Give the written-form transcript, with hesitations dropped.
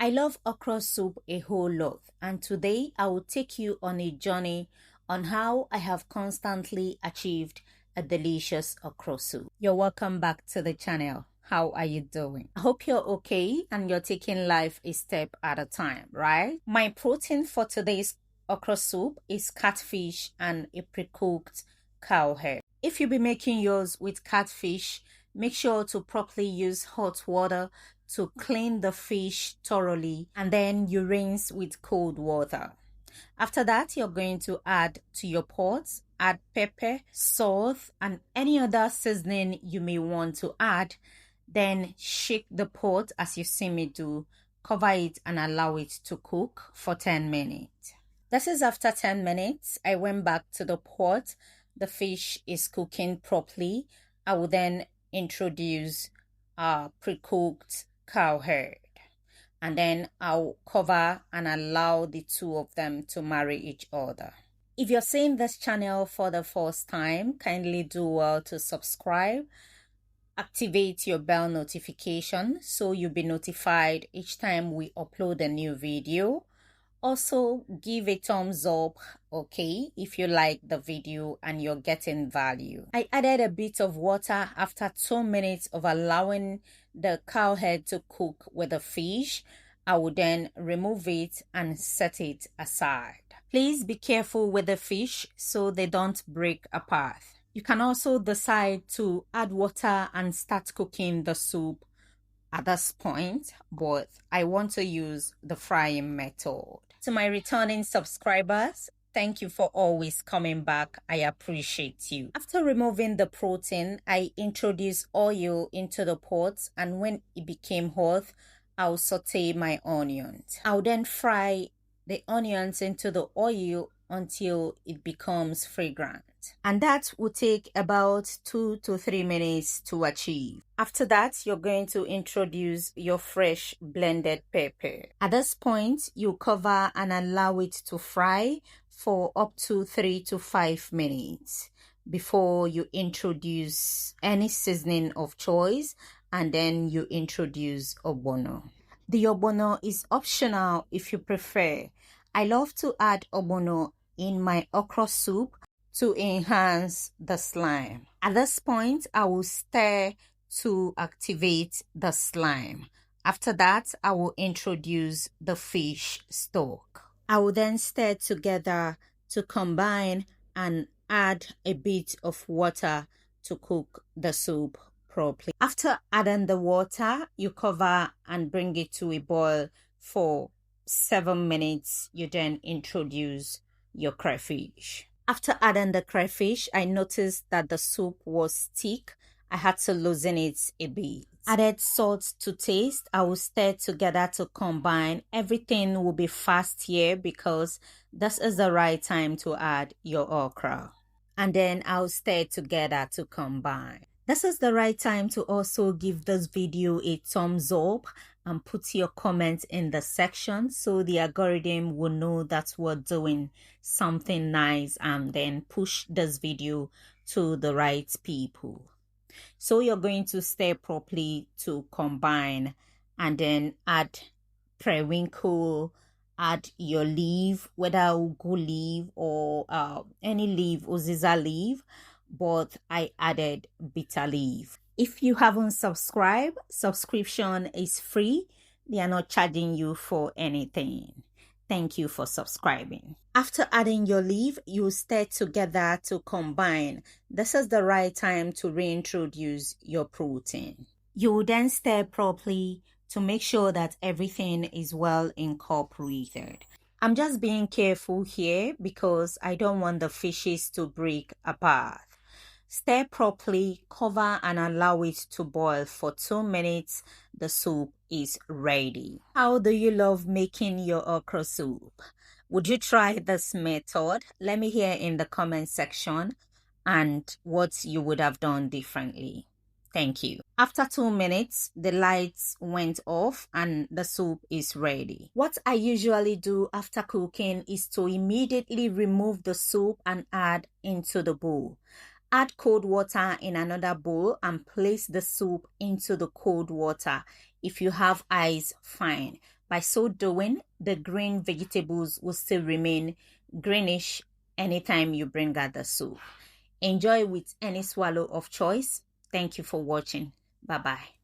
I love okra soup a whole lot, and today I will take you on a journey on how I have constantly achieved a delicious okra soup. You're welcome back to the channel. How are you doing? I hope you're okay and you're taking life a step at a time, right? My protein for today's okra soup is catfish and a pre-cooked cow head. If you'll be making yours with catfish, make sure to properly use hot water to clean the fish thoroughly, and then you rinse with cold water. After that, you're going to add to your pot, add pepper, salt, and any other seasoning you may want to add. Then shake the pot as you see me do, cover it and allow it to cook for 10 minutes. This is after 10 minutes. I went back to the pot. The fish is cooking properly. I will then introduce pre-cooked cow head, and then I'll cover and allow the two of them to marry each other. If you're seeing this channel for the first time, kindly do well to subscribe, activate your bell notification so you'll be notified each time we upload a new video. Also, give a thumbs up, okay, if you like the video and you're getting value. I added a bit of water after 2 minutes of allowing the cow head to cook with the fish. I will then remove it and set it aside. Please be careful with the fish so they don't break apart. You can also decide to add water and start cooking the soup at this point, but I want to use the frying method. To my returning subscribers, thank you for always coming back. I appreciate you. After removing the protein, I introduced oil into the pot, and when it became hot, I'll saute my onions. I'll then fry the onions into the oil until it becomes fragrant. And that will take about 2 to 3 minutes to achieve. After that, you're going to introduce your fresh blended pepper. At this point, you cover and allow it to fry for up to 3 to 5 minutes before you introduce any seasoning of choice, and then you introduce ogbono. The ogbono is optional if you prefer. I love to add ogbono in my okra soup to enhance the slime. At this point, I will stir to activate the slime. After that, I will introduce the fish stock. I will then stir together to combine and add a bit of water to cook the soup properly. After adding the water, you cover and bring it to a boil for 7 minutes. You then introduce your crayfish. After adding the crayfish, I noticed that the soup was thick. I had to loosen it a bit. Added salt to taste. I will stir together to combine. Everything will be fast here because this is the right time to add your okra. And then I'll stir together to combine. This is the right time to also give this video a thumbs up and put your comments in the section so the algorithm will know that we're doing something nice, and then push this video to the right people. So you're going to stir properly to combine, and then add periwinkle, add your leaf, whether ugu leaf or any leaf, uziza leaf, but I added bitter leaf. If you haven't subscribed, subscription is free. They are not charging you for anything. Thank you for subscribing. After adding your leaf, you stir together to combine. This is the right time to reintroduce your protein. You will then stir properly to make sure that everything is well incorporated. I'm just being careful here because I don't want the fishes to break apart. Stir properly, cover and allow it to boil for 2 minutes. The soup is ready. How do you love making your okra soup? Would you try this method? Let me hear in the comment section and what you would have done differently. Thank you. After 2 minutes, the lights went off and the soup is ready. What I usually do after cooking is to immediately remove the soup and add into the bowl. Add cold water in another bowl and place the soup into the cold water. If you have ice, fine. By so doing, the green vegetables will still remain greenish anytime you bring out the soup. Enjoy with any swallow of choice. Thank you for watching. Bye-bye.